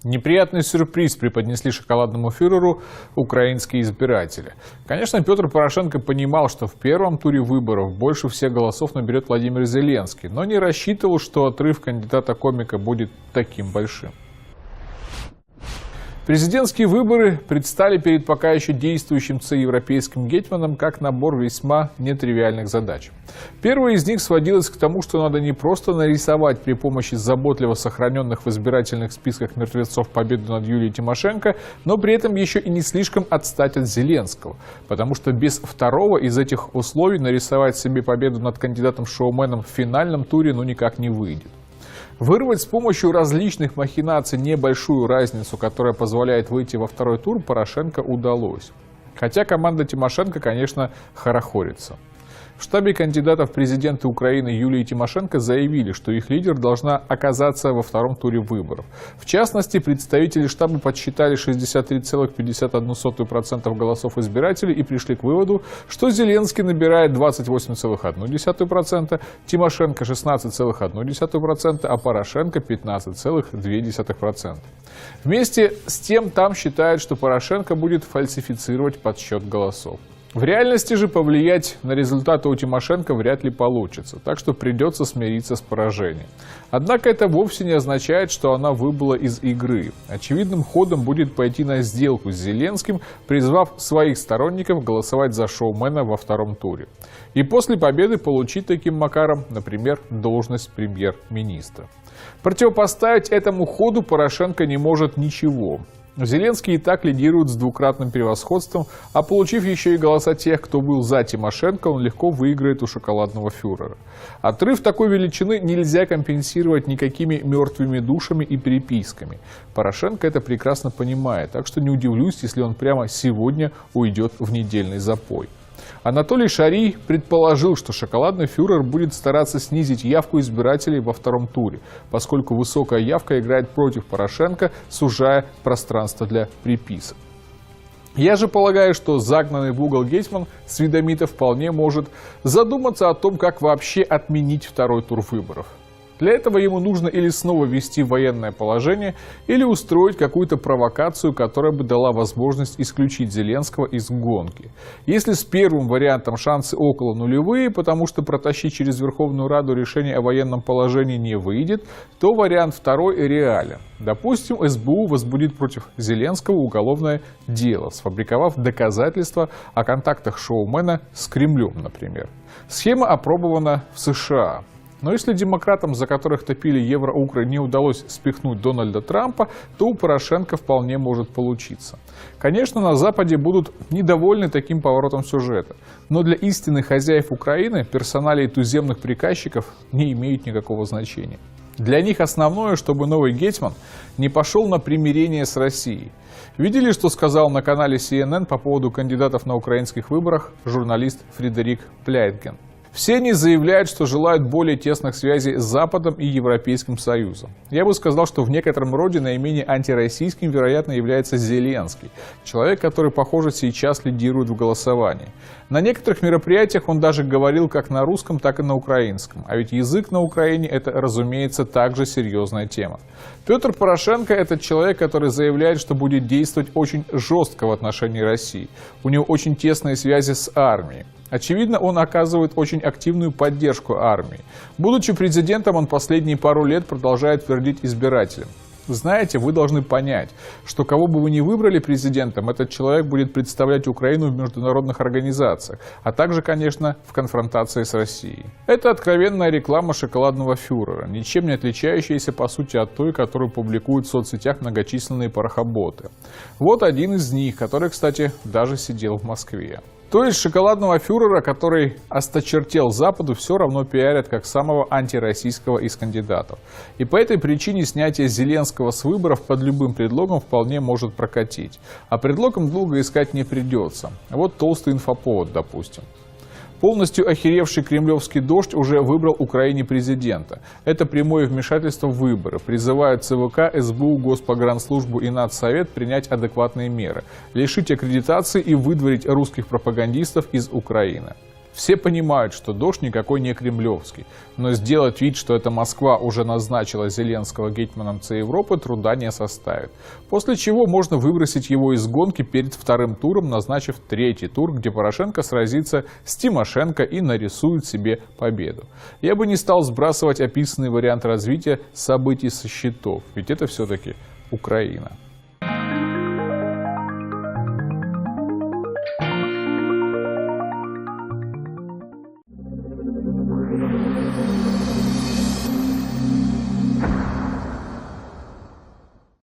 Неприятный сюрприз преподнесли шоколадному фюреру украинские избиратели. Конечно, Петр Порошенко понимал, что в первом туре выборов больше всех голосов наберет Владимир Зеленский, но не рассчитывал, что отрыв кандидата-комика будет таким большим. Президентские выборы предстали перед пока еще действующим европейским гетьманом как набор весьма нетривиальных задач. Первая из них сводилась к тому, что надо не просто нарисовать при помощи заботливо сохраненных в избирательных списках мертвецов победу над Юлией Тимошенко, но при этом еще и не слишком отстать от Зеленского, потому что без второго из этих условий нарисовать себе победу над кандидатом-шоуменом в финальном туре никак не выйдет. Вырвать с помощью различных махинаций небольшую разницу, которая позволяет выйти во второй тур, Порошенко удалось. Хотя команда Тимошенко, конечно, хорохорится. В штабе кандидатов в президенты Украины Юлии Тимошенко заявили, что их лидер должна оказаться во втором туре выборов. В частности, представители штаба подсчитали 63,51% голосов избирателей и пришли к выводу, что Зеленский набирает 28,1%, Тимошенко 16,1%, а Порошенко 15,2%. Вместе с тем там считают, что Порошенко будет фальсифицировать подсчет голосов. В реальности же повлиять на результаты у Тимошенко вряд ли получится, так что придется смириться с поражением. Однако это вовсе не означает, что она выбыла из игры. Очевидным ходом будет пойти на сделку с Зеленским, призвав своих сторонников голосовать за шоумена во втором туре. И после победы получить таким макаром, например, должность премьер-министра. Противопоставить этому ходу Порошенко не может ничего. Зеленский и так лидирует с двукратным превосходством, а получив еще и голоса тех, кто был за Тимошенко, он легко выиграет у шоколадного фюрера. Отрыв такой величины нельзя компенсировать никакими мертвыми душами и переписками. Порошенко это прекрасно понимает, так что не удивлюсь, если он прямо сегодня уйдет в недельный запой. Анатолий Шарий предположил, что шоколадный фюрер будет стараться снизить явку избирателей во втором туре, поскольку высокая явка играет против Порошенко, сужая пространство для приписок. Я же полагаю, что загнанный в угол гетьман Свидомитов вполне может задуматься о том, как вообще отменить второй тур выборов. Для этого ему нужно или снова ввести военное положение, или устроить какую-то провокацию, которая бы дала возможность исключить Зеленского из гонки. Если с первым вариантом шансы около нулевые, потому что протащить через Верховную Раду решение о военном положении не выйдет, то вариант второй реален. Допустим, СБУ возбудит против Зеленского уголовное дело, сфабриковав доказательства о контактах шоумена с Кремлем, например. Схема опробована в США. Но если демократам, за которых топили евроукры, не удалось спихнуть Дональда Трампа, то у Порошенко вполне может получиться. Конечно, на Западе будут недовольны таким поворотом сюжета. Но для истинных хозяев Украины персоналии туземных приказчиков не имеют никакого значения. Для них основное, чтобы новый гетьман не пошел на примирение с Россией. Видели, что сказал на канале CNN по поводу кандидатов на украинских выборах журналист Фредерик Пляйтген? Все они заявляют, что желают более тесных связей с Западом и Европейским Союзом. Я бы сказал, что в некотором роде наименее антироссийским, вероятно, является Зеленский. Человек, который, похоже, сейчас лидирует в голосовании. На некоторых мероприятиях он даже говорил как на русском, так и на украинском. А ведь язык на Украине – это, разумеется, также серьезная тема. Петр Порошенко – это человек, который заявляет, что будет действовать очень жестко в отношении России. У него очень тесные связи с армией. Очевидно, он оказывает очень активную поддержку армии. Будучи президентом, он последние пару лет продолжает твердить избирателям: знаете, вы должны понять, что кого бы вы ни выбрали президентом, этот человек будет представлять Украину в международных организациях, а также, конечно, в конфронтации с Россией. Это откровенная реклама шоколадного фюрера, ничем не отличающаяся по сути от той, которую публикуют в соцсетях многочисленные порохоботы. Вот один из них, который, кстати, даже сидел в Москве. То есть шоколадного фюрера, который осточертел Западу, все равно пиарят как самого антироссийского из кандидатов. И по этой причине снятие Зеленского с выборов под любым предлогом вполне может прокатить. А предлогом долго искать не придется. Вот толстый инфоповод, допустим. Полностью охеревший кремлевский дождь уже выбрал Украине президента. Это прямое вмешательство в выборы. Призывают ЦВК, СБУ, Госпогранслужбу и Надсовет принять адекватные меры. Лишить аккредитации и выдворить русских пропагандистов из Украины. Все понимают, что дождь никакой не кремлевский, но сделать вид, что это Москва уже назначила Зеленского гетьманом ЦА Европы, труда не составит. После чего можно выбросить его из гонки перед вторым туром, назначив третий тур, где Порошенко сразится с Тимошенко и нарисует себе победу. Я бы не стал сбрасывать описанный вариант развития событий со счетов, ведь это все-таки Украина.